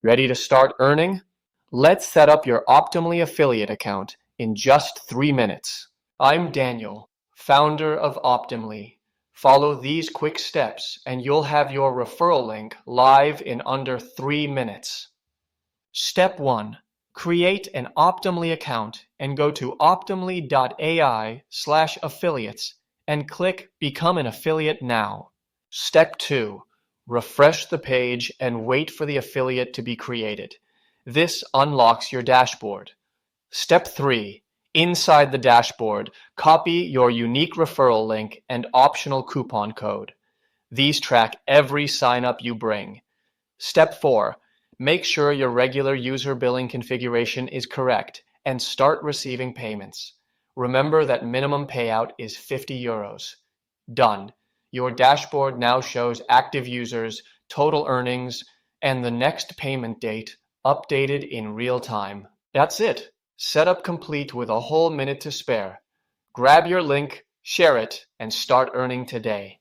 Ready to start earning? Let's set up your Optimly affiliate account in just 3 minutes. I'm Daniel, founder of Optimly. Follow these quick steps and you'll have your referral link live in under 3 minutes. Step 1. Create an Optimly account and go to optimly.ai/affiliates and click Become an Affiliate Now. Step 2. Refresh the page and wait for the affiliate to be created. This unlocks your dashboard. Step 3. Inside the dashboard, copy your unique referral link and optional coupon code. These track every sign-up you bring. Step 4. Make sure your regular user billing configuration is correct and start receiving payments. Remember that minimum payout is €50. Done. Your dashboard now shows active users, total earnings, and the next payment date updated in real time. That's it. Setup complete with a whole minute to spare. Grab your link, share it, and start earning today.